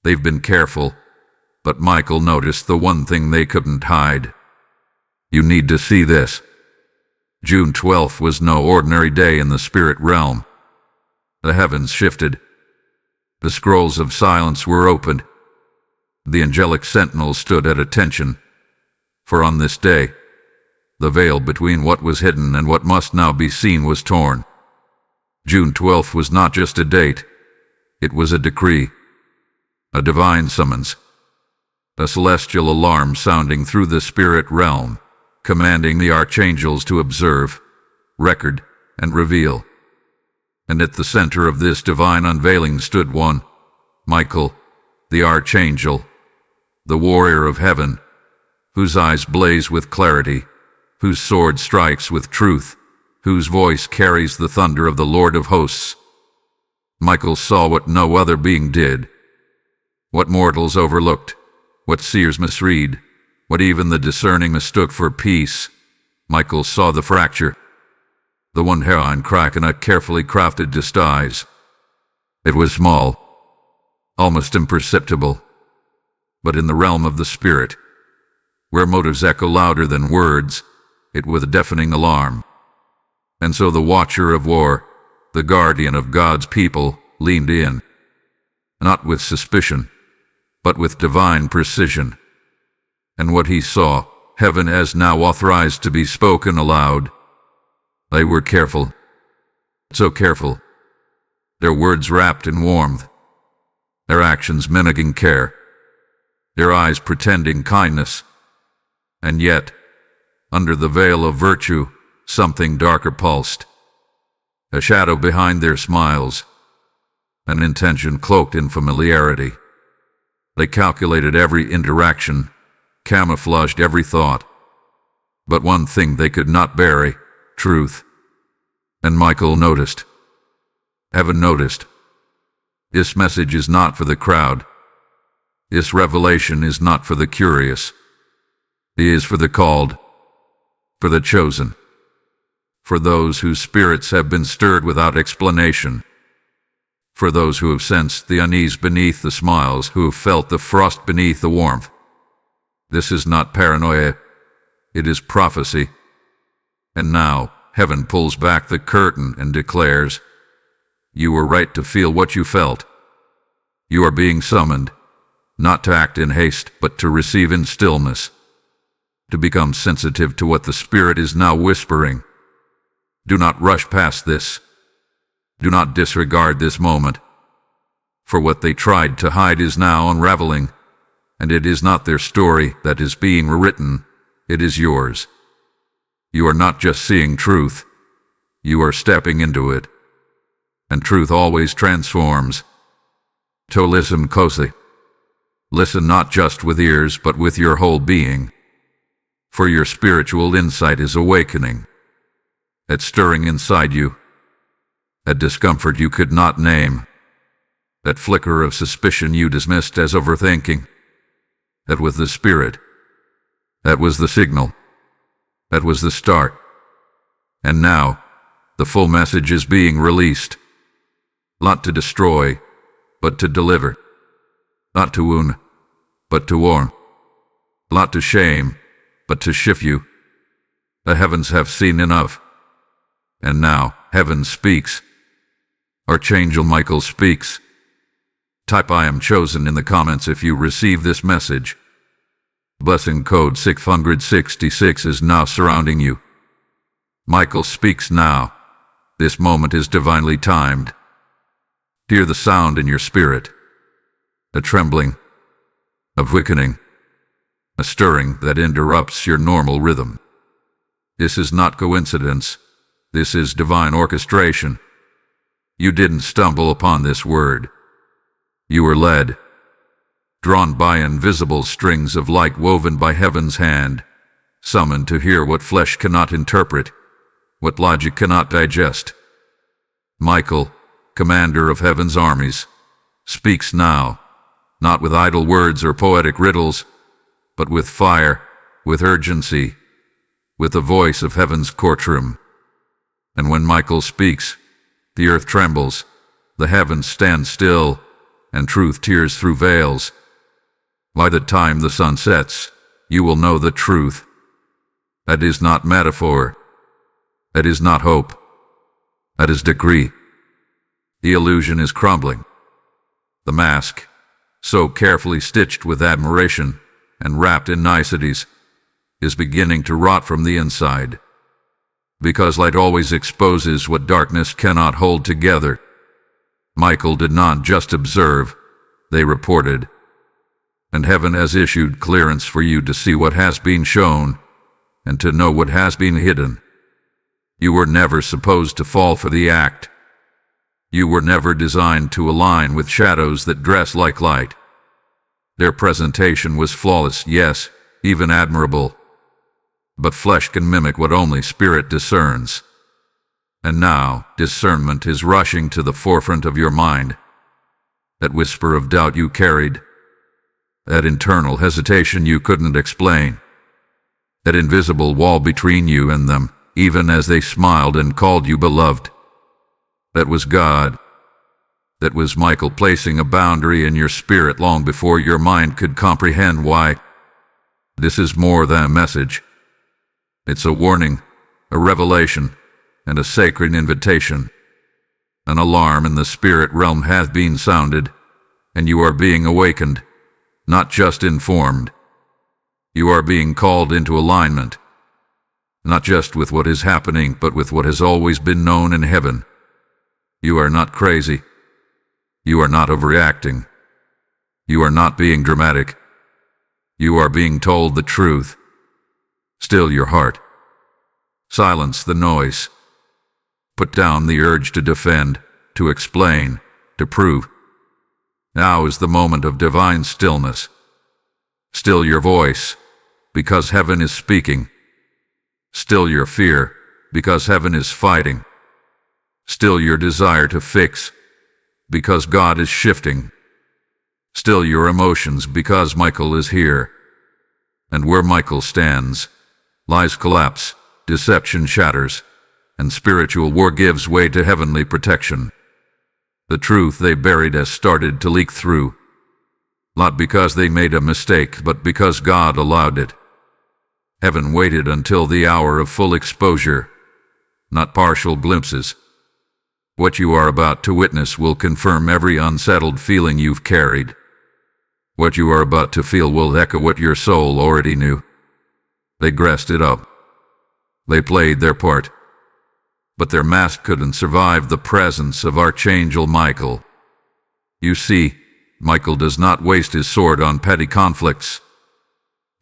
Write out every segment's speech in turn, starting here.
They've been careful, but Michael noticed the one thing they couldn't hide. You need to see this. June 12th was no ordinary day in the spirit realm. The heavens shifted. The scrolls of silence were opened. The angelic sentinels stood at attention. For on this day, the veil between what was hidden and what must now be seen was torn. June 12th was not just a date. It was a decree, a divine summons, a celestial alarm sounding through the spirit realm, commanding the archangels to observe, record, and reveal. And at the center of this divine unveiling stood one, Michael, the archangel, the warrior of heaven, whose eyes blaze with clarity, whose sword strikes with truth, whose voice carries the thunder of the Lord of hosts. Michael saw what no other being did, what mortals overlooked, what seers misread, what even the discerning mistook for peace. Michael saw the fracture, the one hairline crack in a carefully crafted disguise. It was small, almost imperceptible, but in the realm of the spirit, where motives echo louder than words, it was a deafening alarm. And so the watcher of war, the guardian of God's people, leaned in, not with suspicion, but with divine precision. And what he saw, heaven has now authorized to be spoken aloud. They were careful, so careful, their words wrapped in warmth, their actions mimicking care, their eyes pretending kindness. And yet, under the veil of virtue, something darker pulsed. A shadow behind their smiles, an intention cloaked in familiarity. They calculated every interaction, camouflaged every thought. But one thing they could not bury, truth. And Michael noticed. Heaven noticed. This message is not for the crowd. This revelation is not for the curious. It is for the called, for the chosen, for those whose spirits have been stirred without explanation, for those who have sensed the unease beneath the smiles, who have felt the frost beneath the warmth. This is not paranoia, it is prophecy. And now, heaven pulls back the curtain and declares, you were right to feel what you felt. You are being summoned, not to act in haste, but to receive in stillness, to become sensitive to what the Spirit is now whispering. Do not rush past this. Do not disregard this moment. For what they tried to hide is now unraveling, and it is not their story that is being rewritten, it is yours. You are not just seeing truth, you are stepping into it. And truth always transforms. So listen closely. Listen not just with ears, but with your whole being. For your spiritual insight is awakening. It's stirring inside you. A discomfort you could not name. That flicker of suspicion you dismissed as overthinking. That was the Spirit. That was the signal. That was the start. And now, the full message is being released. Not to destroy, but to deliver. Not to wound, but to warn. Not to shame, but to shift you. The heavens have seen enough. And now, heaven speaks. Archangel Michael speaks. Type I am chosen in the comments if you receive this message. Blessing code 666 is now surrounding you. Michael speaks now. This moment is divinely timed. Hear the sound in your spirit. A trembling, a quickening, a stirring that interrupts your normal rhythm. This is not coincidence. This is divine orchestration. You didn't stumble upon this word. You were led, drawn by invisible strings of light woven by heaven's hand, summoned to hear what flesh cannot interpret, what logic cannot digest. Michael, commander of heaven's armies, speaks now, not with idle words or poetic riddles, but with fire, with urgency, with the voice of heaven's courtroom. And when Michael speaks, the earth trembles, the heavens stand still, and truth tears through veils. By the time the sun sets, you will know the truth. That is not metaphor. That is not hope. That is decree. The illusion is crumbling. The mask, so carefully stitched with admiration and wrapped in niceties, is beginning to rot from the inside. Because light always exposes what darkness cannot hold together. Michael did not just observe, they reported. And heaven has issued clearance for you to see what has been shown, and to know what has been hidden. You were never supposed to fall for the act. You were never designed to align with shadows that dress like light. Their presentation was flawless, yes, even admirable. But flesh can mimic what only spirit discerns. And now, discernment is rushing to the forefront of your mind. That whisper of doubt you carried, that internal hesitation you couldn't explain, that invisible wall between you and them, even as they smiled and called you beloved. That was God. That was Michael placing a boundary in your spirit long before your mind could comprehend why. This is more than a message. It's a warning, a revelation, and a sacred invitation. An alarm in the spirit realm has been sounded, and you are being awakened, not just informed. You are being called into alignment, not just with what is happening, but with what has always been known in heaven. You are not crazy. You are not overreacting. You are not being dramatic. You are being told the truth. Still your heart. Silence the noise. Put down the urge to defend, to explain, to prove. Now is the moment of divine stillness. Still your voice, because heaven is speaking. Still your fear, because heaven is fighting. Still your desire to fix, because God is shifting. Still your emotions, because Michael is here. And where Michael stands, lies collapse, deception shatters, and spiritual war gives way to heavenly protection. The truth they buried has started to leak through, not because they made a mistake, but because God allowed it. Heaven waited until the hour of full exposure, not partial glimpses. What you are about to witness will confirm every unsettled feeling you've carried. What you are about to feel will echo what your soul already knew. They dressed it up. They played their part. But their mask couldn't survive the presence of Archangel Michael. You see, Michael does not waste his sword on petty conflicts.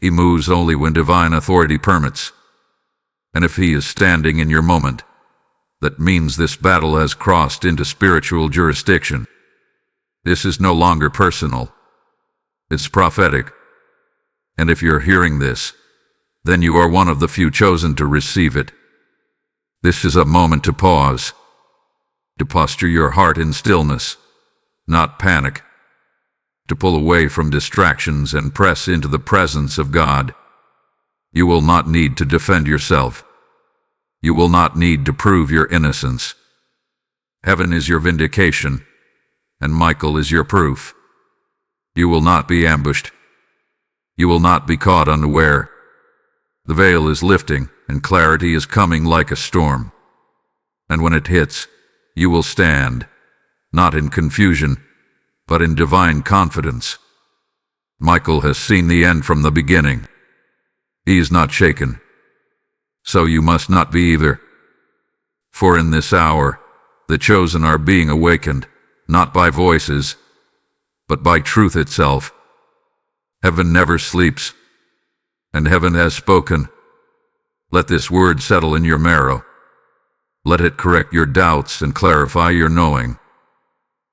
He moves only when divine authority permits. And if he is standing in your moment, that means this battle has crossed into spiritual jurisdiction. This is no longer personal. It's prophetic. And if you're hearing this, then you are one of the few chosen to receive it. This is a moment to pause, to posture your heart in stillness, not panic, to pull away from distractions and press into the presence of God. You will not need to defend yourself. You will not need to prove your innocence. Heaven is your vindication, and Michael is your proof. You will not be ambushed. You will not be caught unaware. The veil is lifting, and clarity is coming like a storm. And when it hits, you will stand, not in confusion, but in divine confidence. Michael has seen the end from the beginning. He is not shaken. So you must not be either. For in this hour, the chosen are being awakened, not by voices, but by truth itself. Heaven never sleeps, and heaven has spoken. Let this word settle in your marrow. Let it correct your doubts and clarify your knowing.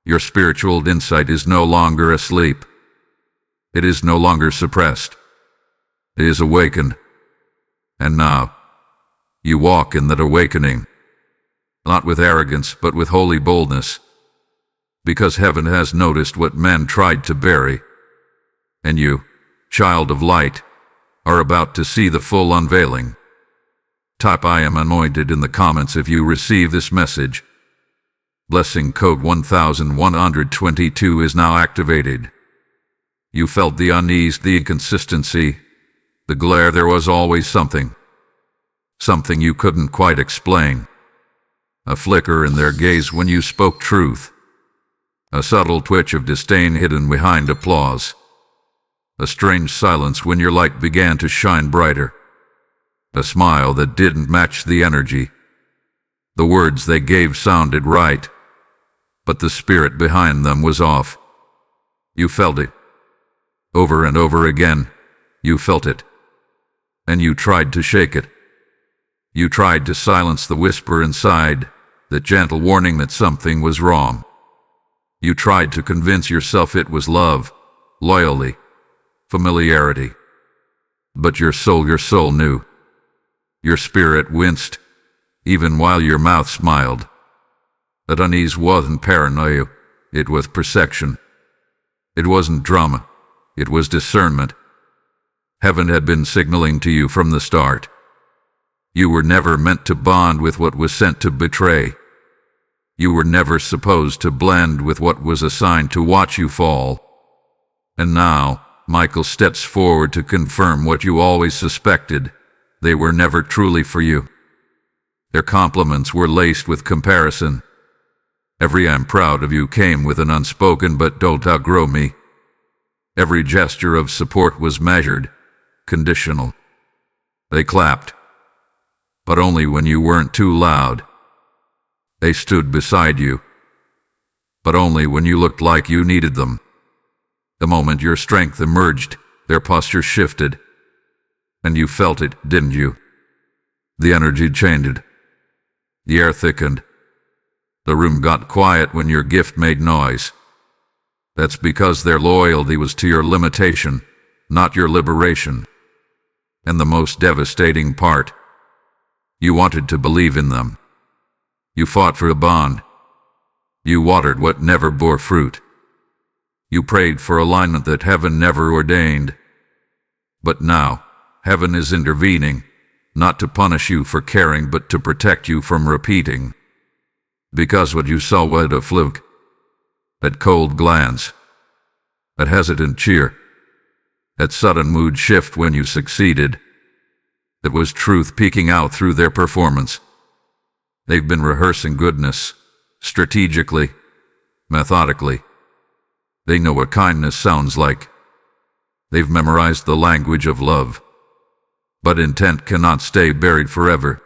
Your spiritual insight is no longer asleep. It is no longer suppressed. It is awakened. And now, you walk in that awakening, not with arrogance, but with holy boldness, because heaven has noticed what men tried to bury. And you, child of light, are about to see the full unveiling. Type "I am anointed" in the comments if you receive this message. Blessing code 1122 is now activated. You felt the unease, the inconsistency, the glare. There was always something you couldn't quite explain. A flicker in their gaze when you spoke truth. A subtle twitch of disdain hidden behind applause. A strange silence when your light began to shine brighter. A smile that didn't match the energy. The words they gave sounded right, but the spirit behind them was off. You felt it. Over and over again, you felt it. And you tried to shake it. You tried to silence the whisper inside, that gentle warning that something was wrong. You tried to convince yourself it was love, loyalty, familiarity. But your soul knew. Your spirit winced, even while your mouth smiled. That unease wasn't paranoia, it was perception. It wasn't drama, it was discernment. Heaven had been signaling to you from the start. You were never meant to bond with what was sent to betray. You were never supposed to blend with what was assigned to watch you fall. And now, Michael steps forward to confirm what you always suspected. They were never truly for you. Their compliments were laced with comparison. Every "I'm proud of you" came with an unspoken "but don't outgrow me." Every gesture of support was measured, conditional. They clapped, but only when you weren't too loud. They stood beside you, but only when you looked like you needed them. The moment your strength emerged, their posture shifted. And you felt it, didn't you? The energy changed. The air thickened. The room got quiet when your gift made noise. That's because their loyalty was to your limitation, not your liberation. And the most devastating part, you wanted to believe in them. You fought for a bond. You watered what never bore fruit. You prayed for alignment that heaven never ordained. But now, heaven is intervening, not to punish you for caring, but to protect you from repeating. Because what you saw was a fluke. That cold glance. That hesitant cheer. That sudden mood shift when you succeeded. It was truth peeking out through their performance. They've been rehearsing goodness, strategically, methodically. They know what kindness sounds like. They've memorized the language of love. But intent cannot stay buried forever.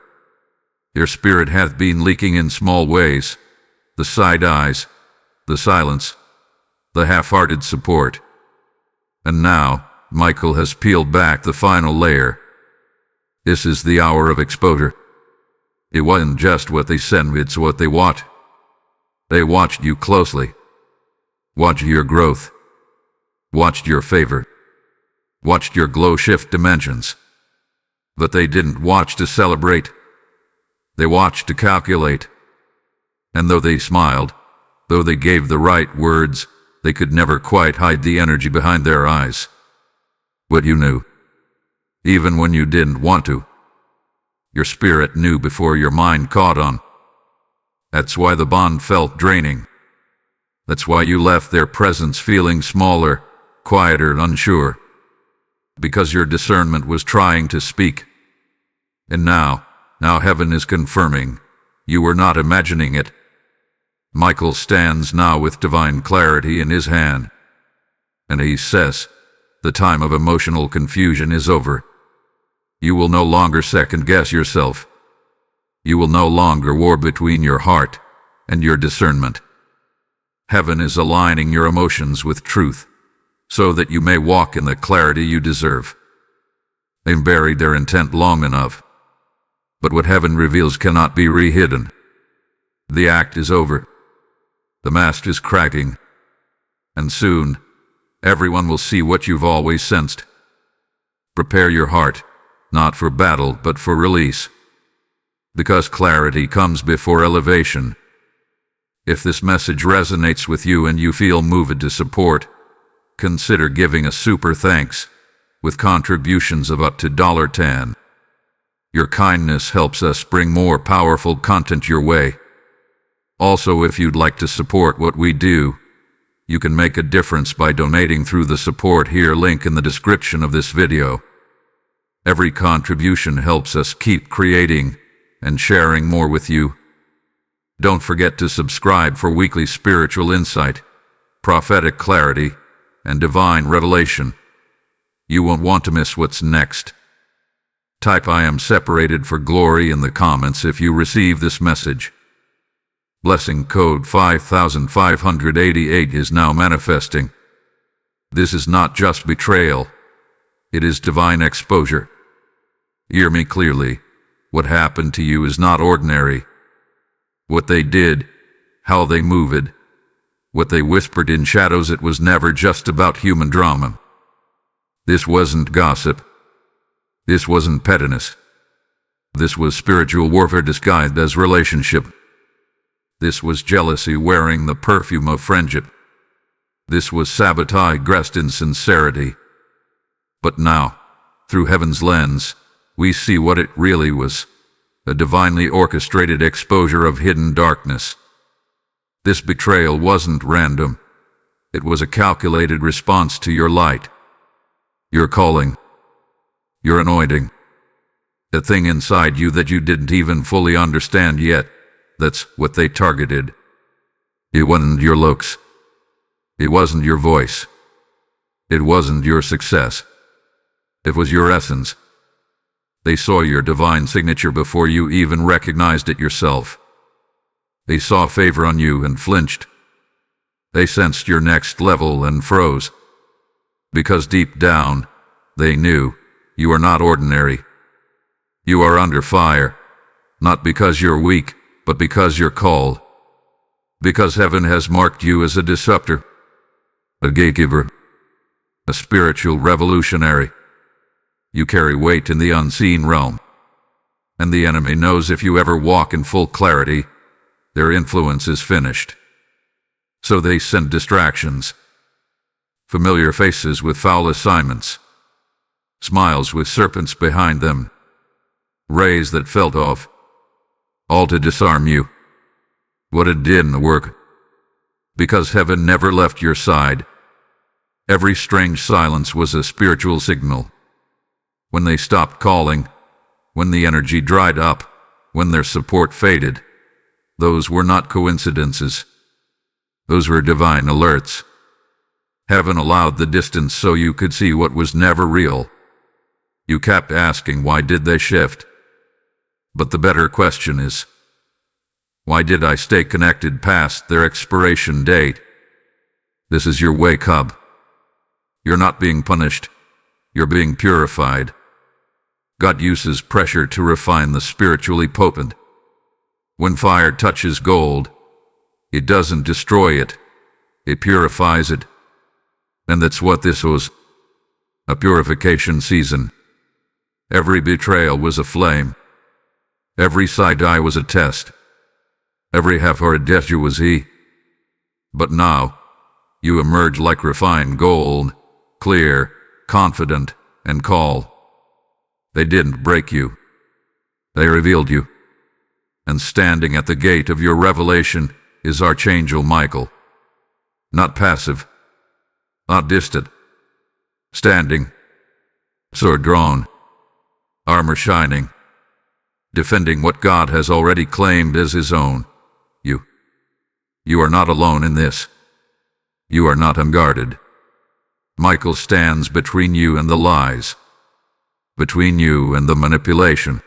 Your spirit hath been leaking in small ways, the side eyes, the silence, the half-hearted support. And now, Michael has peeled back the final layer. This is the hour of exposure. It wasn't just what they said, it's what they watched. They watched you closely. Watched your growth. Watched your favor. Watched your glow shift dimensions. But they didn't watch to celebrate. They watched to calculate. And though they smiled, though they gave the right words, they could never quite hide the energy behind their eyes. But you knew. Even when you didn't want to. Your spirit knew before your mind caught on. That's why the bond felt draining. That's why you left their presence feeling smaller, quieter, unsure. Because your discernment was trying to speak. And now heaven is confirming. You were not imagining it. Michael stands now with divine clarity in his hand. And he says, the time of emotional confusion is over. You will no longer second-guess yourself. You will no longer war between your heart and your discernment. Heaven is aligning your emotions with truth, so that you may walk in the clarity you deserve. They've buried their intent long enough. But what heaven reveals cannot be re-hidden. The act is over. The mask is cracking. And soon, everyone will see what you've always sensed. Prepare your heart, not for battle, but for release. Because clarity comes before elevation. If this message resonates with you and you feel moved to support, consider giving a super thanks with contributions of up to $10. Your kindness helps us bring more powerful content your way. Also, if you'd like to support what we do, you can make a difference by donating through the support here link in the description of this video. Every contribution helps us keep creating and sharing more with you. Don't forget to subscribe for weekly spiritual insight, prophetic clarity, and divine revelation. You won't want to miss what's next. Type "I am separated for glory" in the comments if you receive this message. Blessing code 5588 is now manifesting. This is not just betrayal. It is divine exposure. Hear me clearly. What happened to you is not ordinary. What they did, how they moved, what they whispered in shadows, it was never just about human drama. This wasn't gossip. This wasn't pettiness. This was spiritual warfare disguised as relationship. This was jealousy wearing the perfume of friendship. This was sabotage dressed in sincerity. But now, through heaven's lens, we see what it really was: a divinely orchestrated exposure of hidden darkness. This betrayal wasn't random. It was a calculated response to your light, your calling, your anointing. The thing inside you that you didn't even fully understand yet. That's what they targeted. It wasn't your looks. It wasn't your voice. It wasn't your success. It was your essence. They saw your divine signature before you even recognized it yourself. They saw favor on you and flinched. They sensed your next level and froze. Because deep down, they knew you are not ordinary. You are under fire, not because you're weak, but because you're called. Because heaven has marked you as a disruptor, a gatekeeper, a spiritual revolutionary. You carry weight in the unseen realm. And the enemy knows if you ever walk in full clarity, their influence is finished. So they send distractions. Familiar faces with foul assignments. Smiles with serpents behind them. Rays that felt off. All to disarm you. What it didn't work. Because heaven never left your side. Every strange silence was a spiritual signal. When they stopped calling, when the energy dried up, when their support faded, those were not coincidences. Those were divine alerts. Heaven allowed the distance so you could see what was never real. You kept asking, why did they shift? But the better question is, why did I stay connected past their expiration date? This is your wake up. You're not being punished. You're being purified. God uses pressure to refine the spiritually potent. When fire touches gold, it doesn't destroy it. It purifies it. And that's what this was. A purification season. Every betrayal was a flame. Every side-eye was a test. Every half-hearted gesture was he. But now, you emerge like refined gold, clear, confident, and calm. They didn't break you. They revealed you. And standing at the gate of your revelation is Archangel Michael. Not passive. Not distant. Standing. Sword drawn. Armor shining. Defending what God has already claimed as his own. You are not alone in this. You are not unguarded. Michael stands between you and the lies. Between you and the manipulation.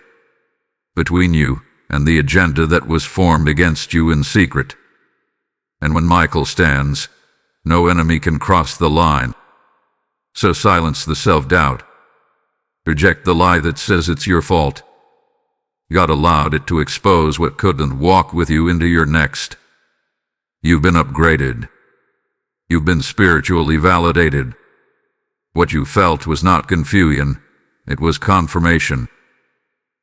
Between you and the agenda that was formed against you in secret. And when Michael stands, no enemy can cross the line. So silence the self-doubt. Reject the lie that says it's your fault. God allowed it to expose what couldn't walk with you into your next. You've been upgraded. You've been spiritually validated. What you felt was not confusion, it was confirmation.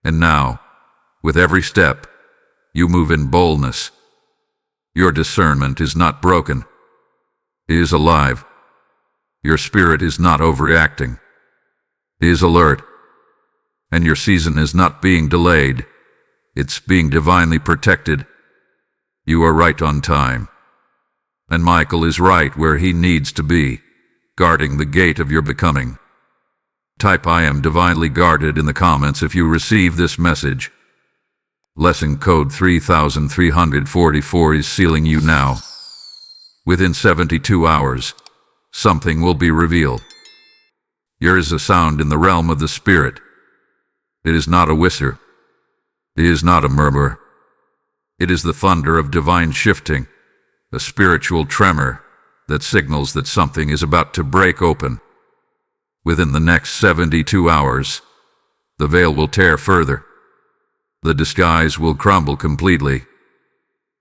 And now, with every step, you move in boldness. Your discernment is not broken. It is alive. Your spirit is not overreacting. It is alert. And your season is not being delayed. It's being divinely protected. You are right on time. And Michael is right where he needs to be, guarding the gate of your becoming. Type "I am divinely guarded" in the comments if you receive this message. Lesson code 3344 is sealing you now. Within 72 hours, something will be revealed. There is a sound in the realm of the spirit. It is not a whisper. It is not a murmur. It is the thunder of divine shifting, a spiritual tremor that signals that something is about to break open. Within the next 72 hours, the veil will tear further. The disguise will crumble completely.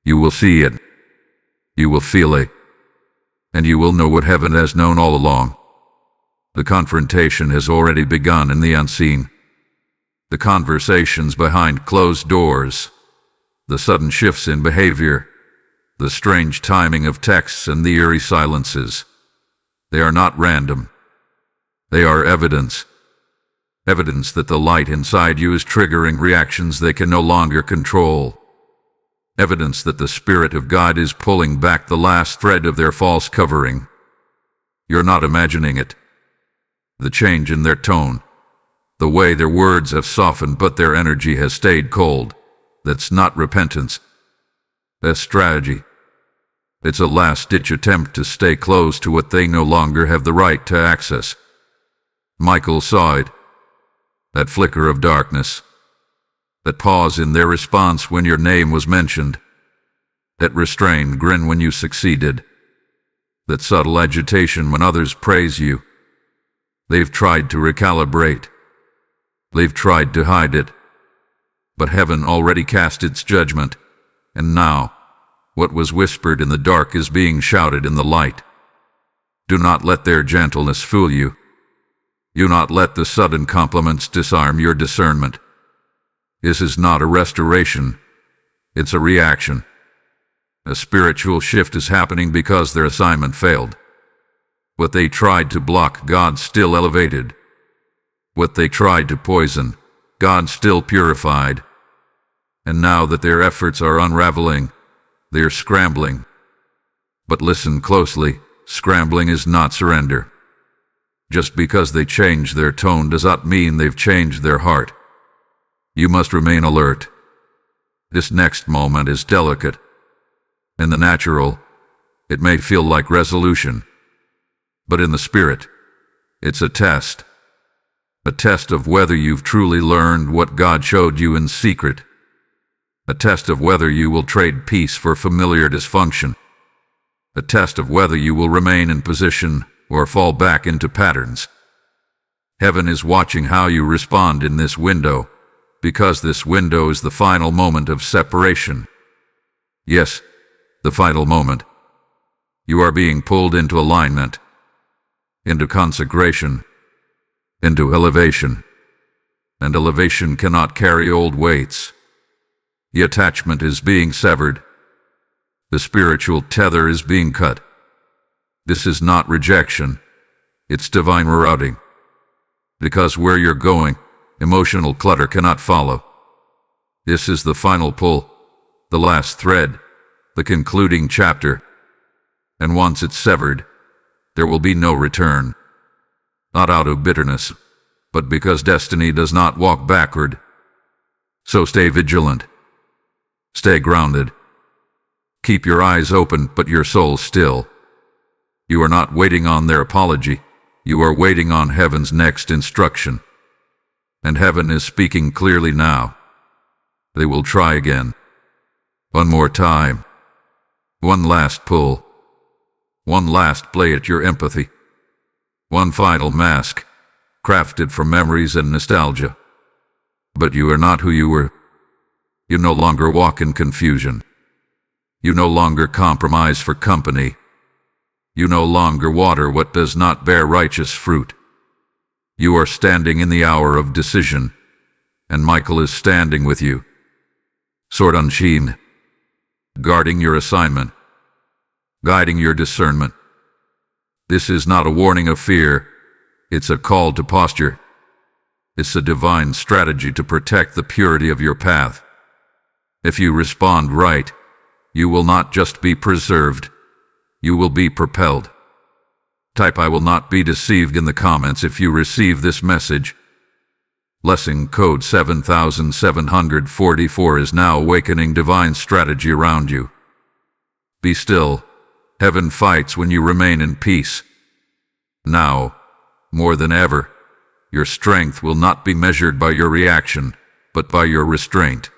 You will see it. You will feel it. And you will know what heaven has known all along. The confrontation has already begun in the unseen. The conversations behind closed doors, the sudden shifts in behavior, the strange timing of texts and the eerie silences. They are not random. They are evidence. Evidence that the light inside you is triggering reactions they can no longer control. Evidence that the Spirit of God is pulling back the last thread of their false covering. You're not imagining it. The change in their tone, the way their words have softened but their energy has stayed cold, that's not repentance. That's strategy. It's a last-ditch attempt to stay close to what they no longer have the right to access. Michael saw it. That flicker of darkness. That pause in their response when your name was mentioned. That restrained grin when you succeeded. That subtle agitation when others praise you. They've tried to recalibrate. They've tried to hide it. But heaven already cast its judgment, and now, what was whispered in the dark is being shouted in the light. Do not let their gentleness fool you. Do not let the sudden compliments disarm your discernment. This is not a restoration. It's a reaction. A spiritual shift is happening because their assignment failed. What they tried to block, God still elevated. What they tried to poison, God still purified. And now that their efforts are unraveling, they are scrambling. But listen closely, scrambling is not surrender. Just because they change their tone does not mean they've changed their heart. You must remain alert. This next moment is delicate. In the natural, it may feel like resolution. But in the spirit, it's a test. A test of whether you've truly learned what God showed you in secret. A test of whether you will trade peace for familiar dysfunction. A test of whether you will remain in position or fall back into patterns. Heaven is watching how you respond in this window, because this window is the final moment of separation. Yes, the final moment. You are being pulled into alignment, into consecration, into elevation. And elevation cannot carry old weights. The attachment is being severed. The spiritual tether is being cut. This is not rejection. It's divine rerouting. Because where you're going, emotional clutter cannot follow. This is the final pull, the last thread, the concluding chapter. And once it's severed, there will be no return. Not out of bitterness, but because destiny does not walk backward. So stay vigilant. Stay grounded. Keep your eyes open but your soul still. You are not waiting on their apology. You are waiting on heaven's next instruction. And heaven is speaking clearly now. They will try again. One more time. One last pull. One last play at your empathy. One final mask, crafted from memories and nostalgia. But you are not who you were. You no longer walk in confusion. You no longer compromise for company. You no longer water what does not bear righteous fruit. You are standing in the hour of decision, and Michael is standing with you. Sword unsheathed, guarding your assignment, guiding your discernment. This is not a warning of fear. It's a call to posture. It's a divine strategy to protect the purity of your path. If you respond right, You will not just be preserved, you will be propelled. Type "I will not be deceived" in the comments if you receive this message. Blessing code 7744 is now awakening divine strategy around you. Be still. Heaven fights when you remain in peace. Now, more than ever, your strength will not be measured by your reaction, but by your restraint.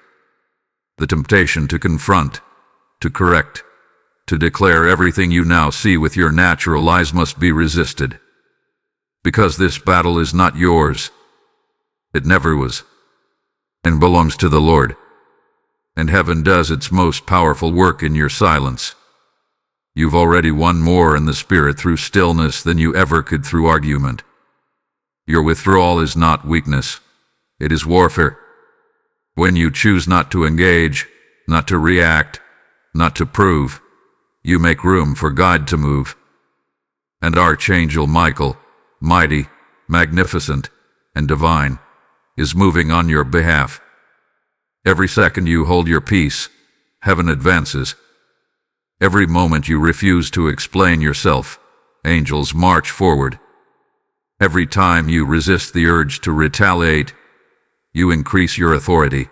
The temptation to confront, to correct, to declare everything you now see with your natural eyes must be resisted. Because this battle is not yours. It never was, and belongs to the Lord. And heaven does its most powerful work in your silence. You've already won more in the spirit through stillness than you ever could through argument. Your withdrawal is not weakness, it is warfare. When you choose not to engage, not to react, not to prove, you make room for God to move. And Archangel Michael, mighty, magnificent, and divine, is moving on your behalf. Every second you hold your peace, heaven advances. Every moment you refuse to explain yourself, angels march forward. Every time you resist the urge to retaliate, you increase your authority.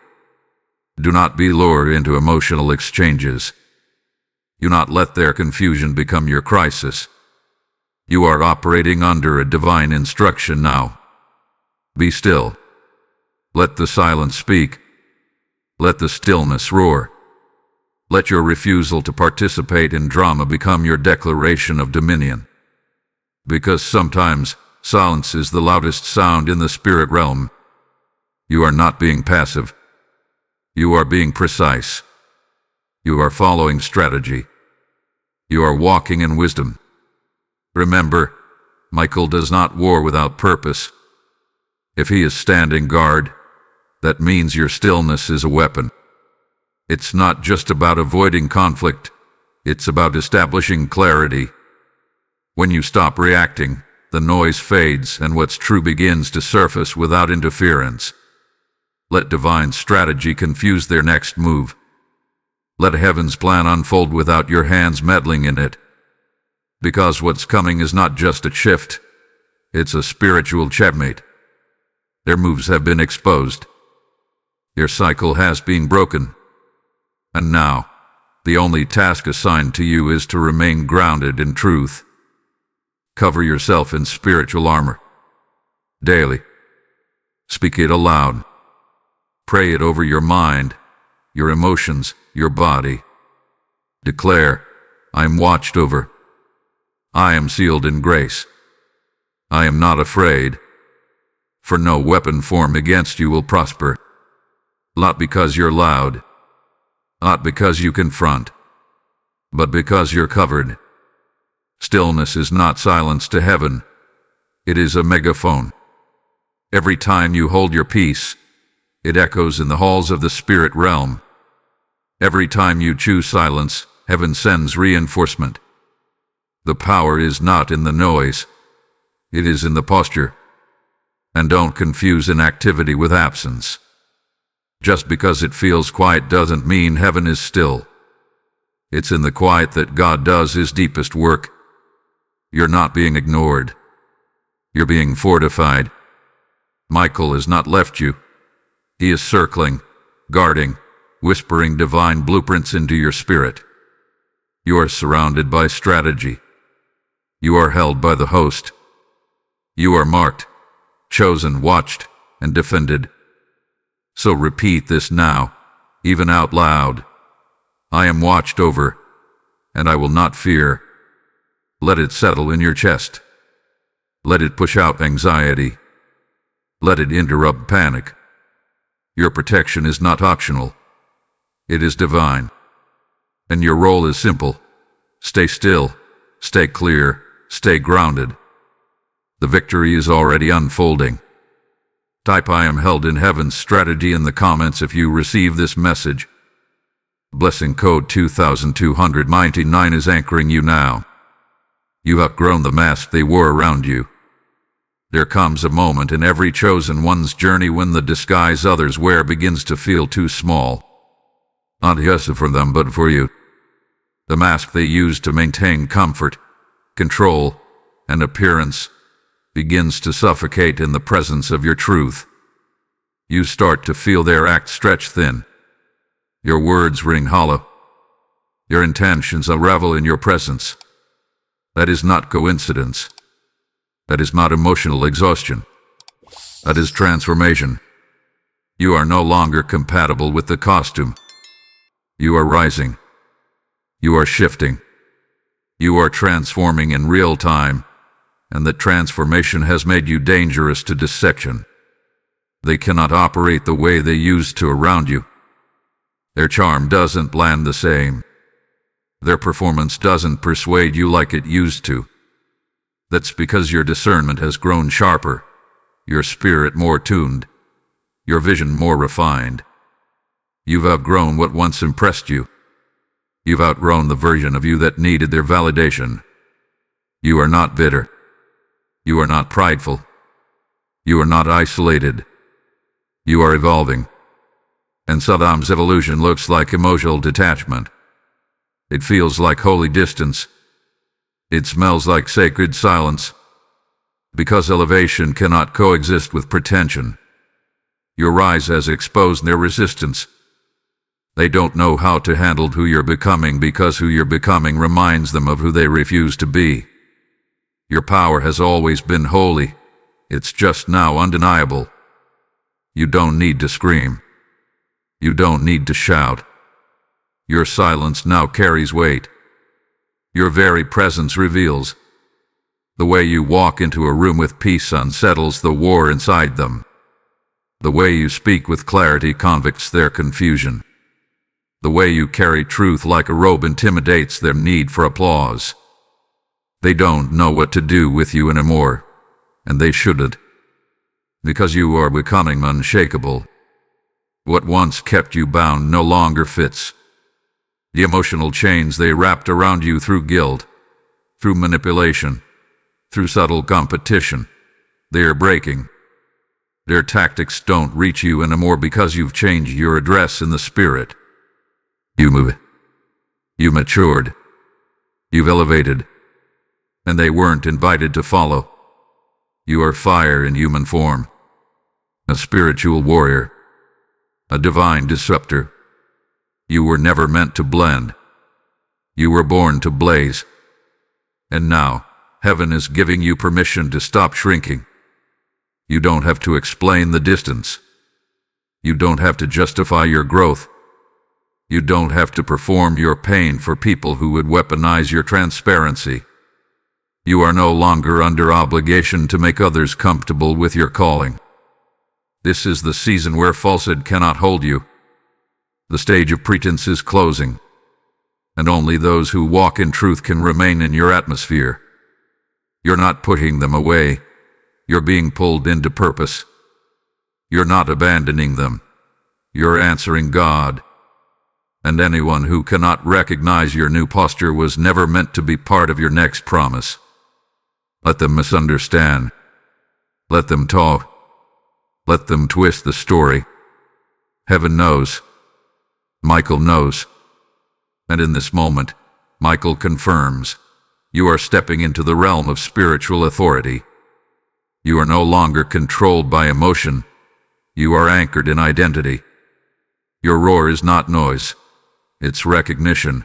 Do not be lured into emotional exchanges. Do not let their confusion become your crisis. You are operating under a divine instruction now. Be still. Let the silence speak. Let the stillness roar. Let your refusal to participate in drama become your declaration of dominion. Because sometimes silence is the loudest sound in the spirit realm. You are not being passive. You are being precise. You are following strategy. You are walking in wisdom. Remember, Michael does not war without purpose. If he is standing guard, that means your stillness is a weapon. It's not just about avoiding conflict, it's about establishing clarity. When you stop reacting, the noise fades and what's true begins to surface without interference. Let divine strategy confuse their next move. Let heaven's plan unfold without your hands meddling in it. Because what's coming is not just a shift, it's a spiritual checkmate. Their moves have been exposed. Your cycle has been broken. And now, the only task assigned to you is to remain grounded in truth. Cover yourself in spiritual armor. Daily. Speak it aloud. Pray it over your mind, your emotions, your body. Declare, I am watched over. I am sealed in grace. I am not afraid. For no weapon formed against you will prosper. Not because you're loud. Not because you confront. But because you're covered. Stillness is not silence to heaven. It is a megaphone. Every time you hold your peace, it echoes in the halls of the spirit realm. Every time you choose silence, heaven sends reinforcement. The power is not in the noise. It is in the posture. And don't confuse inactivity with absence. Just because it feels quiet doesn't mean heaven is still. It's in the quiet that God does his deepest work. You're not being ignored. You're being fortified. Michael has not left you. He is circling, guarding, whispering divine blueprints into your spirit. You are surrounded by strategy. You are held by the host. You are marked, chosen, watched, and defended. So repeat this now, even out loud. I am watched over, and I will not fear. Let it settle in your chest. Let it push out anxiety. Let it interrupt panic. Your protection is not optional. It is divine. And your role is simple. Stay still, stay clear, stay grounded. The victory is already unfolding. Type I am held in heaven's strategy in the comments if you receive this message. Blessing code 2299 is anchoring you now. You've outgrown the mask they wore around you. There comes a moment in every chosen one's journey when the disguise others wear begins to feel too small. Not just for them, but for you. The mask they use to maintain comfort, control, and appearance begins to suffocate in the presence of your truth. You start to feel their act stretch thin. Your words ring hollow. Your intentions unravel in your presence. That is not coincidence. That is not emotional exhaustion. That is transformation. You are no longer compatible with the costume. You are rising. You are shifting. You are transforming in real time, and the transformation has made you dangerous to dissection. They cannot operate the way they used to around you. Their charm doesn't land the same. Their performance doesn't persuade you like it used to. That's because your discernment has grown sharper, your spirit more tuned, your vision more refined. You've outgrown what once impressed you. You've outgrown the version of you that needed their validation. You are not bitter. You are not prideful. You are not isolated. You are evolving. And Saddam's evolution looks like emotional detachment. It feels like holy distance. It smells like sacred silence. Because elevation cannot coexist with pretension. Your rise has exposed their resistance. They don't know how to handle who you're becoming because who you're becoming reminds them of who they refuse to be. Your power has always been holy. It's just now undeniable. You don't need to scream. You don't need to shout. Your silence now carries weight. Your very presence reveals. The way you walk into a room with peace unsettles the war inside them. The way you speak with clarity convicts their confusion. The way you carry truth like a robe intimidates their need for applause. They don't know what to do with you anymore, and they shouldn't. Because you are becoming unshakable. What once kept you bound no longer fits. The emotional chains they wrapped around you through guilt, through manipulation, through subtle competition, they are breaking. Their tactics don't reach you anymore because you've changed your address in the spirit. You move. You matured. You've elevated. And they weren't invited to follow. You are fire in human form. A spiritual warrior. A divine disruptor. You were never meant to blend. You were born to blaze. And now, heaven is giving you permission to stop shrinking. You don't have to explain the distance. You don't have to justify your growth. You don't have to perform your pain for people who would weaponize your transparency. You are no longer under obligation to make others comfortable with your calling. This is the season where falsehood cannot hold you. The stage of pretense is closing, and only those who walk in truth can remain in your atmosphere. You're not putting them away. You're being pulled into purpose. You're not abandoning them. You're answering God. And anyone who cannot recognize your new posture was never meant to be part of your next promise. Let them misunderstand. Let them talk. Let them twist the story. Heaven knows. Michael knows. And in this moment, Michael confirms, you are stepping into the realm of spiritual authority. You are no longer controlled by emotion. You are anchored in identity. Your roar is not noise. It's recognition.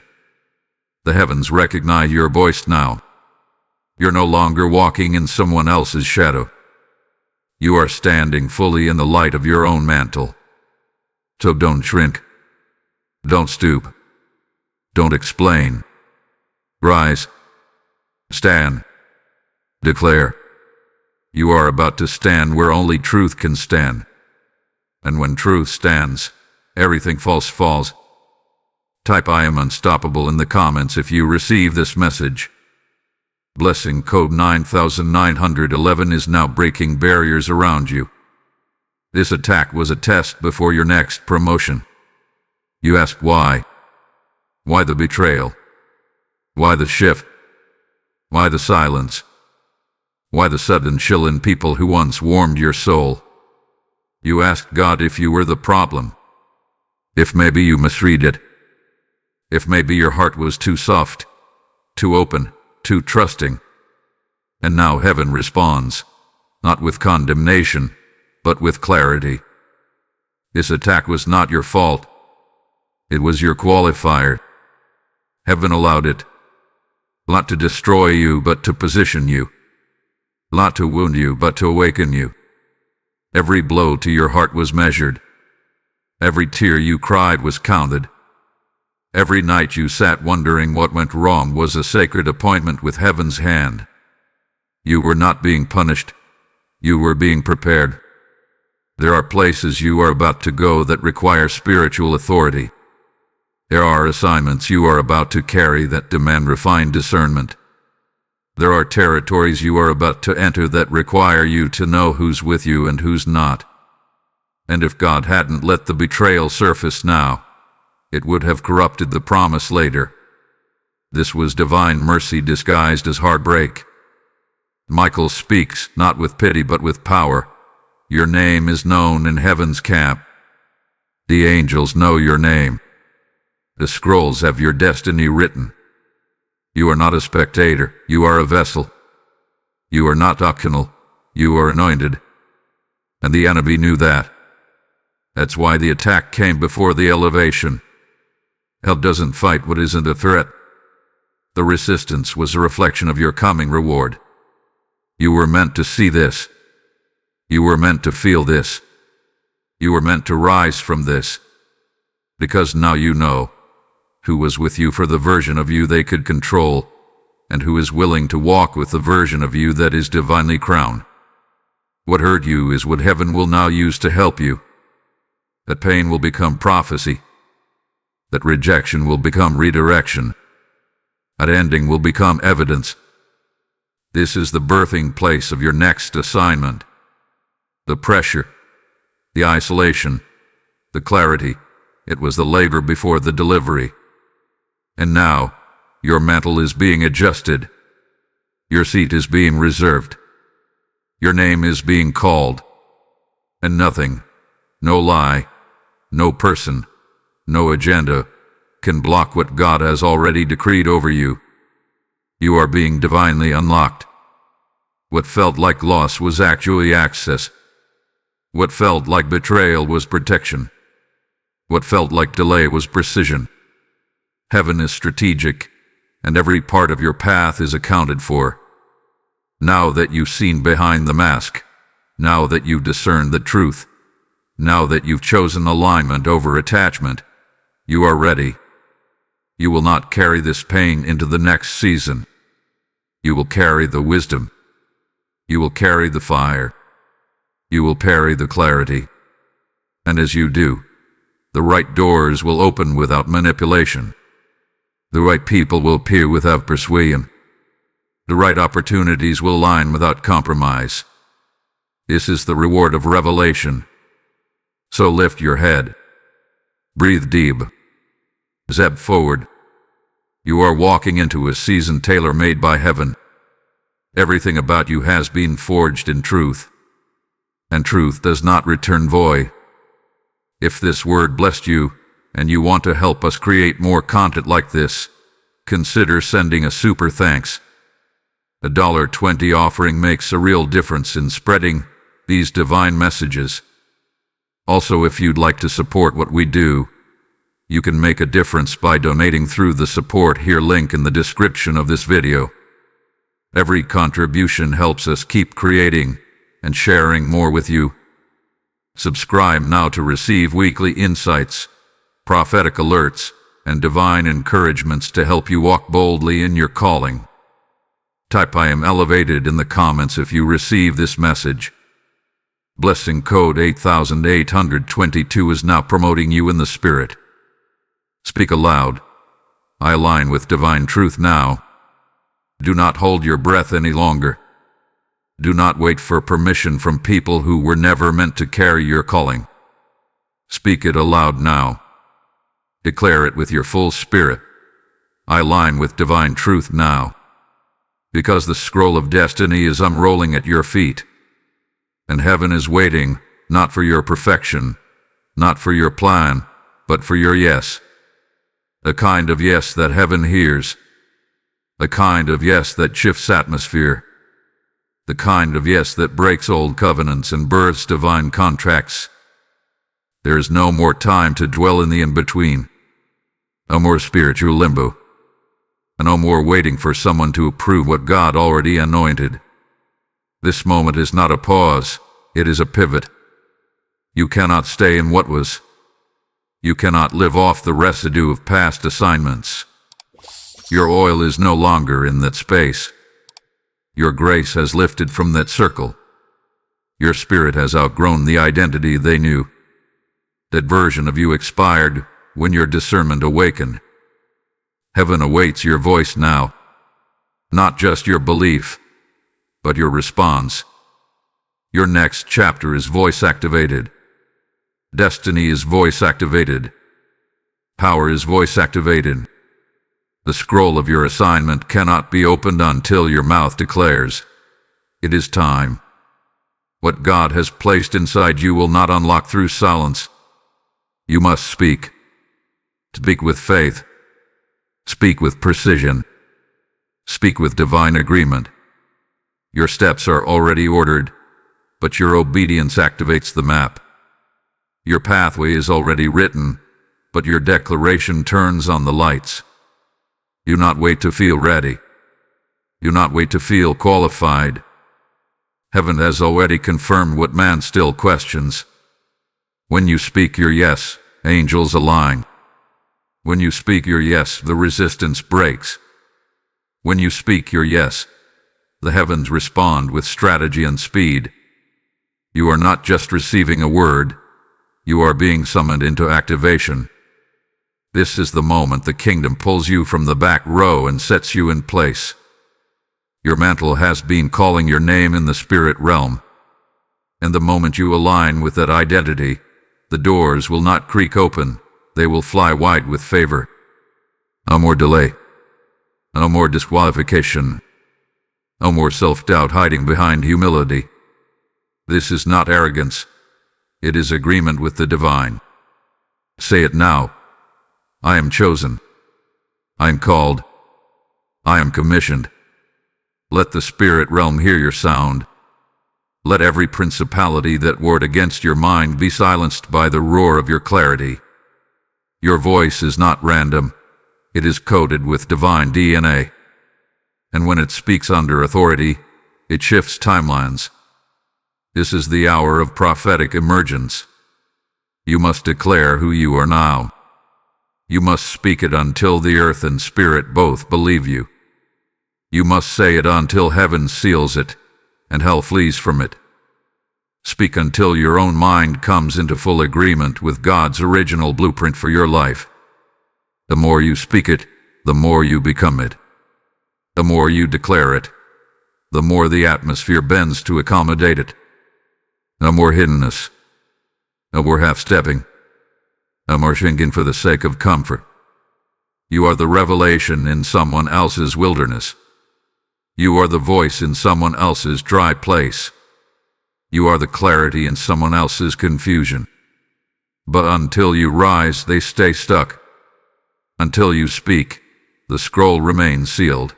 The heavens recognize your voice now. You're no longer walking in someone else's shadow. You are standing fully in the light of your own mantle. So don't shrink. Don't stoop. Don't explain. Rise. Stand. Declare. You are about to stand where only truth can stand. And when truth stands, everything falls. Type I am unstoppable in the comments if you receive this message. Blessing code 9911 is now breaking barriers around you. This attack was a test before your next promotion. You asked why. Why the betrayal? Why the shift? Why the silence? Why the sudden chill in people who once warmed your soul? You asked God if you were the problem. If maybe you misread it. If maybe your heart was too soft, too open, too trusting. And now heaven responds, not with condemnation, but with clarity. This attack was not your fault. It was your qualifier. Heaven allowed it, not to destroy you, but to position you, not to wound you, but to awaken you. Every blow to your heart was measured. Every tear you cried was counted. Every night you sat wondering what went wrong was a sacred appointment with heaven's hand. You were not being punished. You were being prepared. There are places you are about to go that require spiritual authority. There are assignments you are about to carry that demand refined discernment. There are territories you are about to enter that require you to know who's with you and who's not. And if God hadn't let the betrayal surface now, it would have corrupted the promise later. This was divine mercy disguised as heartbreak. Michael speaks, not with pity but with power. Your name is known in heaven's camp. The angels know your name. The scrolls have your destiny written. You are not a spectator, you are a vessel. You are not optional, you are anointed. And the enemy knew that. That's why the attack came before the elevation. Hell doesn't fight what isn't a threat. The resistance was a reflection of your coming reward. You were meant to see this. You were meant to feel this. You were meant to rise from this. Because now you know who was with you for the version of you they could control, and who is willing to walk with the version of you that is divinely crowned. What hurt you is what heaven will now use to help you. That pain will become prophecy. That rejection will become redirection. That ending will become evidence. This is the birthing place of your next assignment. The pressure, the isolation, the clarity, it was the labor before the delivery. And now, your mantle is being adjusted. Your seat is being reserved. Your name is being called. And nothing, no lie, no person, no agenda, can block what God has already decreed over you. You are being divinely unlocked. What felt like loss was actually access. What felt like betrayal was protection. What felt like delay was precision. Heaven is strategic, and every part of your path is accounted for. Now that you've seen behind the mask, now that you've discerned the truth, now that you've chosen alignment over attachment, you are ready. You will not carry this pain into the next season. You will carry the wisdom. You will carry the fire. You will carry the clarity. And as you do, the right doors will open without manipulation. The right people will appear without persuasion. The right opportunities will align without compromise. This is the reward of revelation. So lift your head. Breathe deep. Zeb forward. You are walking into a season tailor-made by heaven. Everything about you has been forged in truth. And truth does not return void. If this word blessed you, and you want to help us create more content like this, consider sending a super thanks. A $1.20 offering makes a real difference in spreading these divine messages. Also, if you'd like to support what we do, you can make a difference by donating through the support here link in the description of this video. Every contribution helps us keep creating and sharing more with you. Subscribe now to receive weekly insights, prophetic alerts, and divine encouragements to help you walk boldly in your calling. Type "I am elevated" in the comments if you receive this message. Blessing code 8822 is now promoting you in the spirit. Speak aloud. I align with divine truth now. Do not hold your breath any longer. Do not wait for permission from people who were never meant to carry your calling. Speak it aloud now. Declare it with your full spirit. I align with divine truth now. Because the scroll of destiny is unrolling at your feet. And heaven is waiting, not for your perfection, not for your plan, but for your yes. A kind of yes that heaven hears. A kind of yes that shifts atmosphere. The kind of yes that breaks old covenants and births divine contracts. There is no more time to dwell in the in-between. No more spiritual limbo. No more waiting for someone to approve what God already anointed. This moment is not a pause, it is a pivot. You cannot stay in what was. You cannot live off the residue of past assignments. Your oil is no longer in that space. Your grace has lifted from that circle. Your spirit has outgrown the identity they knew. That version of you expired when your discernment awakened. Heaven awaits your voice now. Not just your belief, but your response. Your next chapter is voice-activated. Destiny is voice-activated. Power is voice-activated. The scroll of your assignment cannot be opened until your mouth declares, "It is time." What God has placed inside you will not unlock through silence. You must speak. Speak with faith. Speak with precision. Speak with divine agreement. Your steps are already ordered, but your obedience activates the map. Your pathway is already written, but your declaration turns on the lights. Do not wait to feel ready. Do not wait to feel qualified. Heaven has already confirmed what man still questions. When you speak your yes, angels align. When you speak your yes, the resistance breaks. When you speak your yes, the heavens respond with strategy and speed. You are not just receiving a word, you are being summoned into activation. This is the moment the kingdom pulls you from the back row and sets you in place. Your mantle has been calling your name in the spirit realm. And the moment you align with that identity, the doors will not creak open, they will fly wide with favor. No more delay. No more disqualification. No more self-doubt hiding behind humility. This is not arrogance. It is agreement with the divine. Say it now. I am chosen. I am called. I am commissioned. Let the spirit realm hear your sound. Let every principality that warred against your mind be silenced by the roar of your clarity. Your voice is not random. It is coded with divine DNA. And when it speaks under authority, it shifts timelines. This is the hour of prophetic emergence. You must declare who you are now. You must speak it until the earth and spirit both believe you. You must say it until heaven seals it, and hell flees from it. Speak until your own mind comes into full agreement with God's original blueprint for your life. The more you speak it, the more you become it. The more you declare it, the more the atmosphere bends to accommodate it. No more hiddenness. No more half-stepping. No more shrinking for the sake of comfort. You are the revelation in someone else's wilderness. You are the voice in someone else's dry place. You are the clarity in someone else's confusion. But until you rise, they stay stuck. Until you speak, the scroll remains sealed.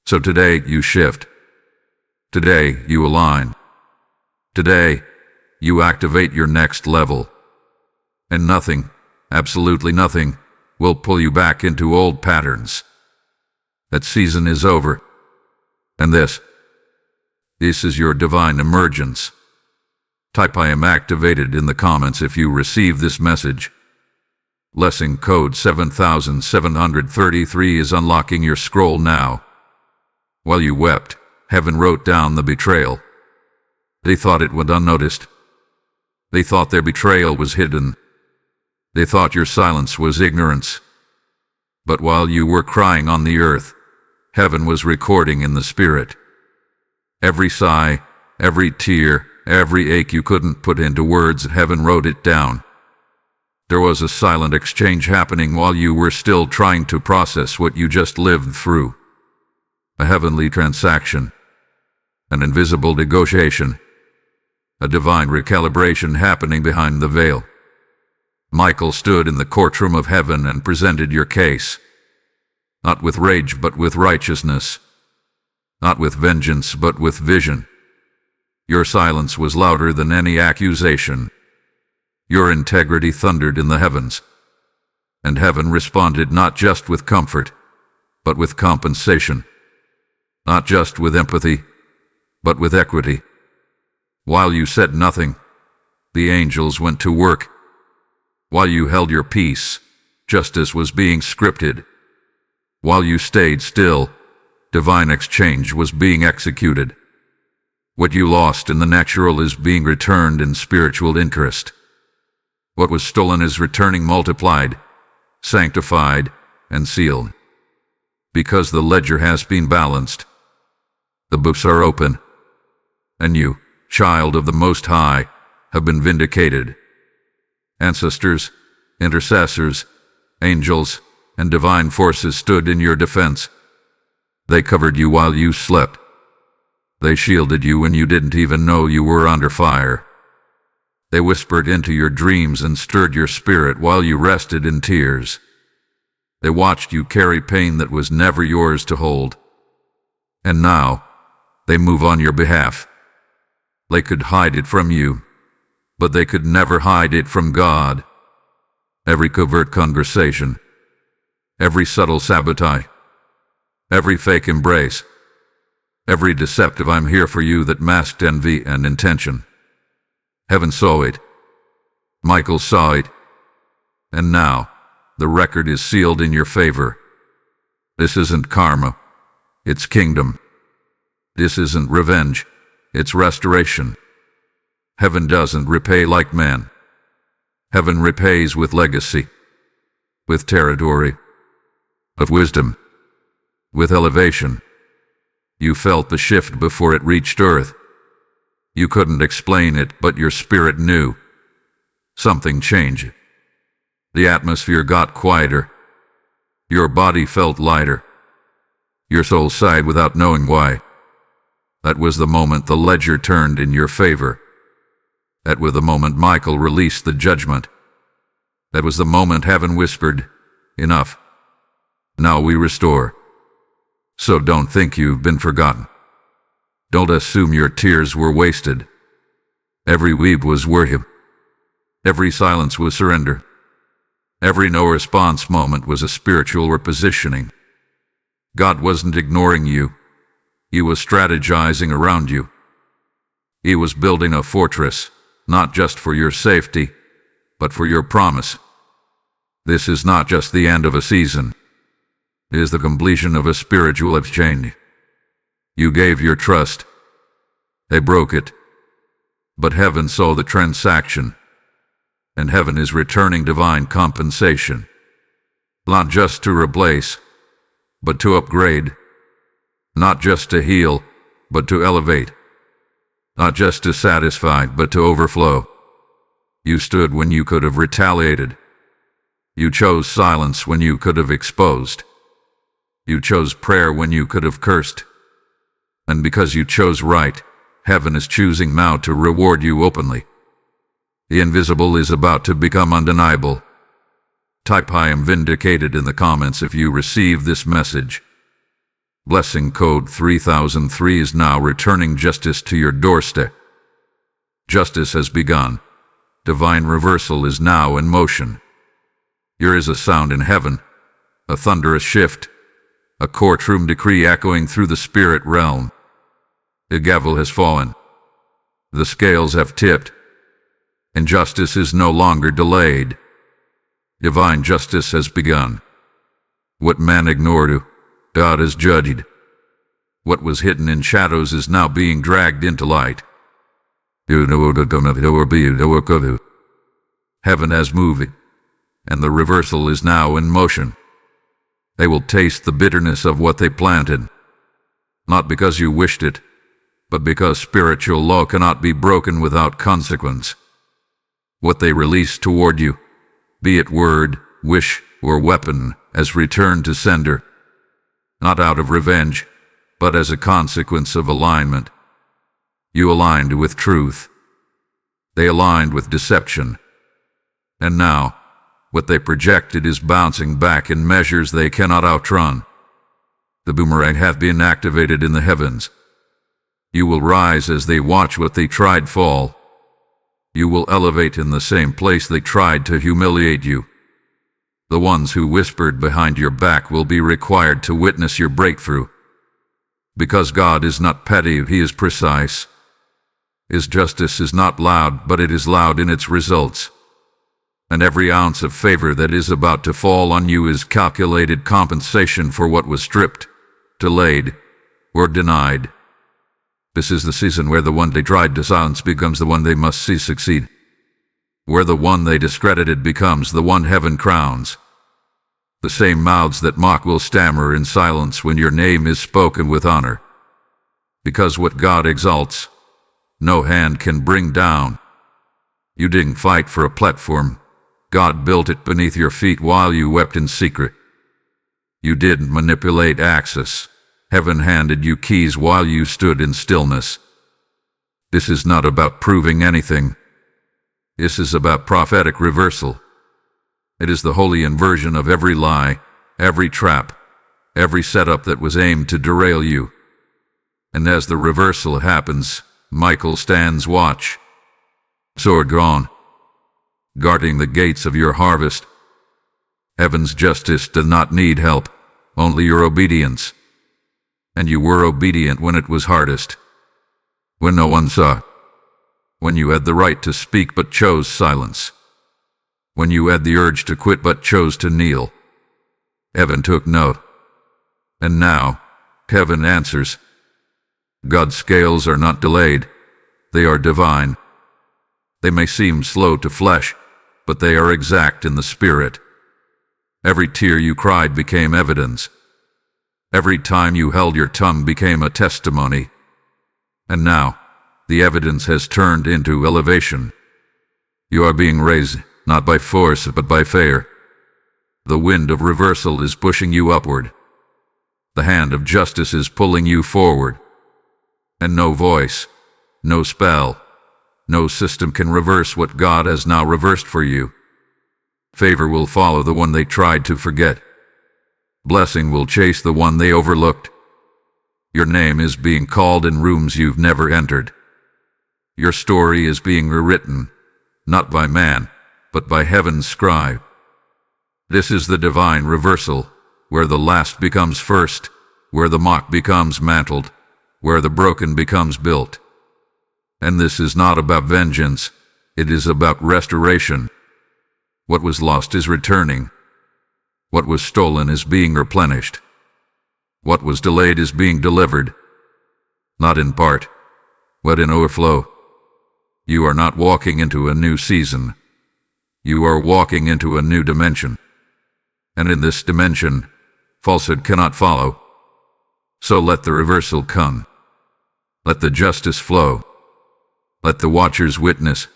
So today you shift. Today you align. Today you activate your next level. And nothing, absolutely nothing, will pull you back into old patterns. That season is over. And this is your divine emergence. Type "I am activated" in the comments if you receive this message. Blessing code 7733 is unlocking your scroll now. While you wept, heaven wrote down the betrayal. They thought it went unnoticed. They thought their betrayal was hidden. They thought your silence was ignorance. But while you were crying on the earth, heaven was recording in the spirit. Every sigh, every tear, every ache you couldn't put into words, heaven wrote it down. There was a silent exchange happening while you were still trying to process what you just lived through. A heavenly transaction. An invisible negotiation. A divine recalibration happening behind the veil. Michael stood in the courtroom of heaven and presented your case, not with rage but with righteousness, not with vengeance but with vision. Your silence was louder than any accusation. Your integrity thundered in the heavens, and heaven responded not just with comfort, but with compensation, not just with empathy, but with equity. While you said nothing, the angels went to work. While you held your peace, justice was being scripted. While you stayed still, divine exchange was being executed. What you lost in the natural is being returned in spiritual interest. What was stolen is returning multiplied, sanctified, and sealed. Because the ledger has been balanced, the books are open, and you, child of the Most High, have been vindicated. Ancestors, intercessors, angels, and divine forces stood in your defense. They covered you while you slept. They shielded you when you didn't even know you were under fire. They whispered into your dreams and stirred your spirit while you rested in tears. They watched you carry pain that was never yours to hold. And now, they move on your behalf. They could hide it from you, but they could never hide it from God. Every covert conversation, every subtle sabotage, every fake embrace, every deceptive "I'm here for you" that masked envy and intention. Heaven saw it. Michael saw it. And now, the record is sealed in your favor. This isn't karma, it's kingdom. This isn't revenge, it's restoration. Heaven doesn't repay like man. Heaven repays with legacy, with territory, with wisdom, with elevation. You felt the shift before it reached earth. You couldn't explain it, but your spirit knew. Something changed. The atmosphere got quieter. Your body felt lighter. Your soul sighed without knowing why. That was the moment the ledger turned in your favor. That was the moment Michael released the judgment. That was the moment heaven whispered, "Enough. Now we restore." So don't think you've been forgotten. Don't assume your tears were wasted. Every weep was worth. Every silence was surrender. Every no-response moment was a spiritual repositioning. God wasn't ignoring you. He was strategizing around you. He was building a fortress, not just for your safety, but for your promise. This is not just the end of a season. It is the completion of a spiritual exchange. You gave your trust. They broke it. But heaven saw the transaction. And heaven is returning divine compensation. Not just to replace, but to upgrade. Not just to heal, but to elevate. Not just to satisfy, but to overflow. You stood when you could have retaliated. You chose silence when you could have exposed. You chose prayer when you could have cursed. And because you chose right, heaven is choosing now to reward you openly. The invisible is about to become undeniable. Type "I am vindicated" in the comments if you receive this message. Blessing code 3003 is now returning justice to your doorstep. Justice has begun. Divine reversal is now in motion. Here is a sound in heaven, a thunderous shift, a courtroom decree echoing through the spirit realm. The gavel has fallen. The scales have tipped. And justice is no longer delayed. Divine justice has begun. What man ignored, God has judged. What was hidden in shadows is now being dragged into light. Heaven has moved, and the reversal is now in motion. They will taste the bitterness of what they planted, not because you wished it, but because spiritual law cannot be broken without consequence. What they release toward you, be it word, wish, or weapon, has returned to sender, not out of revenge, but as a consequence of alignment. You aligned with truth. They aligned with deception. And now, what they projected is bouncing back in measures they cannot outrun. The boomerang hath been activated in the heavens. You will rise as they watch what they tried fall. You will elevate in the same place they tried to humiliate you. The ones who whispered behind your back will be required to witness your breakthrough. Because God is not petty, He is precise. His justice is not loud, but it is loud in its results. And every ounce of favor that is about to fall on you is calculated compensation for what was stripped, delayed, or denied. This is the season where the one they tried to silence becomes the one they must see succeed. Where the one they discredited becomes the one heaven crowns. The same mouths that mock will stammer in silence when your name is spoken with honor. Because what God exalts, no hand can bring down. You didn't fight for a platform. God built it beneath your feet while you wept in secret. You didn't manipulate access. Heaven handed you keys while you stood in stillness. This is not about proving anything. This is about prophetic reversal. It is the holy inversion of every lie, every trap, every setup that was aimed to derail you. And as the reversal happens, Michael stands watch, sword drawn, guarding the gates of your harvest. Heaven's justice does not need help, only your obedience. And you were obedient when it was hardest, when no one saw, when you had the right to speak but chose silence, when you had the urge to quit but chose to kneel. Heaven took note. And now, heaven answers. God's scales are not delayed, they are divine. They may seem slow to flesh, but they are exact in the spirit. Every tear you cried became evidence. Every time you held your tongue became a testimony. And now, the evidence has turned into elevation. You are being raised, not by force, but by fear. The wind of reversal is pushing you upward. The hand of justice is pulling you forward. And no voice, no spell, no system can reverse what God has now reversed for you. Favor will follow the one they tried to forget. Blessing will chase the one they overlooked. Your name is being called in rooms you've never entered. Your story is being rewritten, not by man, but by heaven's scribe. This is the divine reversal, where the last becomes first, where the mock becomes mantled, where the broken becomes built. And this is not about vengeance, it is about restoration. What was lost is returning. What was stolen is being replenished. What was delayed is being delivered. Not in part, but in overflow. You are not walking into a new season. You are walking into a new dimension. And in this dimension, falsehood cannot follow. So let the reversal come. Let the justice flow. Let the watchers witness.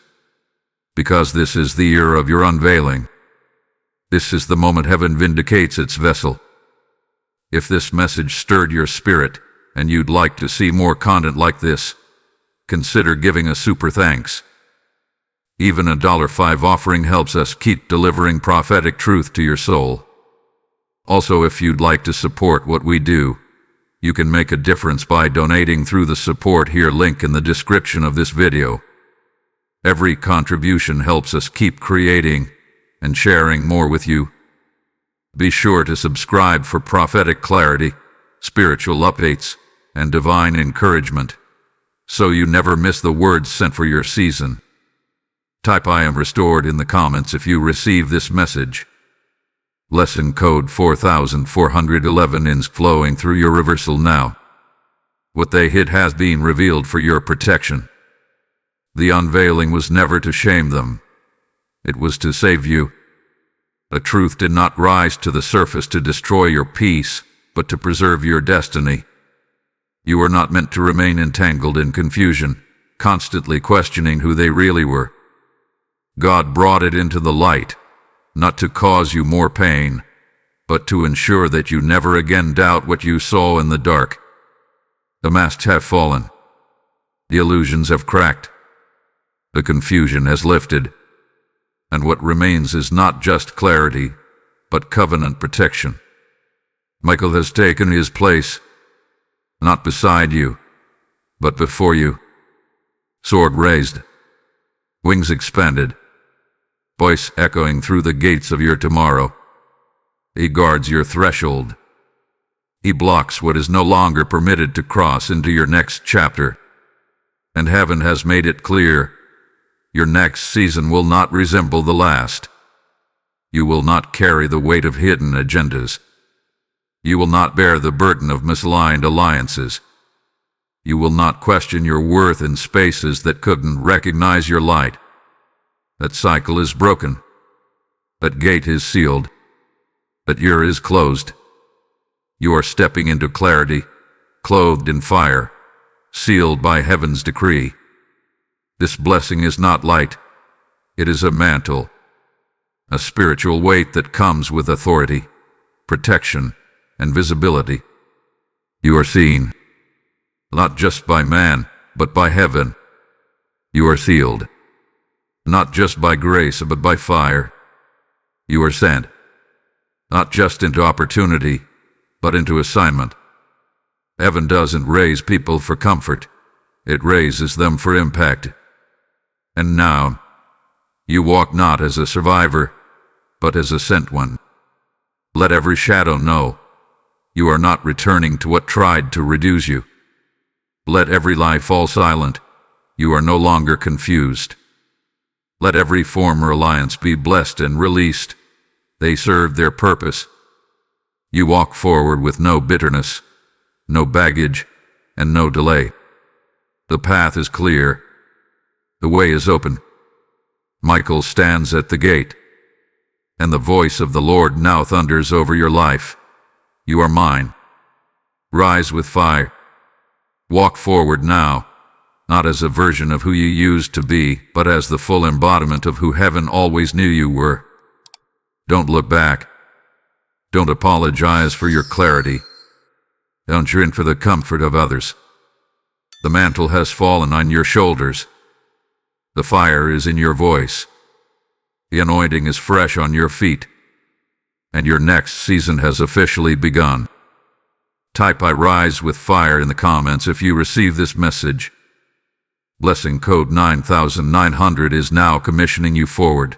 Because this is the year of your unveiling. This is the moment heaven vindicates its vessel. If this message stirred your spirit, and you'd like to see more content like this, consider giving a super thanks. Even a $5 offering helps us keep delivering prophetic truth to your soul. Also, if you'd like to support what we do, you can make a difference by donating through the support here link in the description of this video. Every contribution helps us keep creating and sharing more with you. Be sure to subscribe for prophetic clarity, spiritual updates, and divine encouragement, so you never miss the words sent for your season. Type "I am restored" in the comments if you receive this message. Lesson code 4411 is flowing through your reversal now. What they hid has been revealed for your protection. The unveiling was never to shame them. It was to save you. The truth did not rise to the surface to destroy your peace, but to preserve your destiny. You were not meant to remain entangled in confusion, constantly questioning who they really were. God brought it into the light, not to cause you more pain, but to ensure that you never again doubt what you saw in the dark. The masks have fallen. The illusions have cracked. The confusion has lifted. And what remains is not just clarity, but covenant protection. Michael has taken his place, not beside you, but before you. Sword raised, wings expanded, voice echoing through the gates of your tomorrow. He guards your threshold. He blocks what is no longer permitted to cross into your next chapter. And heaven has made it clear, your next season will not resemble the last. You will not carry the weight of hidden agendas. You will not bear the burden of misaligned alliances. You will not question your worth in spaces that couldn't recognize your light. That cycle is broken. That gate is sealed. That year is closed. You are stepping into clarity, clothed in fire, sealed by heaven's decree. This blessing is not light. It is a mantle, a spiritual weight that comes with authority, protection, and visibility. You are seen, not just by man, but by heaven. You are sealed, not just by grace, but by fire. You are sent, not just into opportunity, but into assignment. Heaven doesn't raise people for comfort. It raises them for impact. And now, you walk not as a survivor, but as a sent one. Let every shadow know you are not returning to what tried to reduce you. Let every lie fall silent. You are no longer confused. Let every former alliance be blessed and released. They served their purpose. You walk forward with no bitterness, no baggage, and no delay. The path is clear. The way is open. Michael stands at the gate, and the voice of the Lord now thunders over your life. You are mine. Rise with fire. Walk forward now, not as a version of who you used to be, but as the full embodiment of who heaven always knew you were. Don't look back. Don't apologize for your clarity. Don't drink for the comfort of others. The mantle has fallen on your shoulders. The fire is in your voice. The anointing is fresh on your feet. And your next season has officially begun. Type "I rise with fire" in the comments if you receive this message. Blessing code 9900 is now commissioning you forward.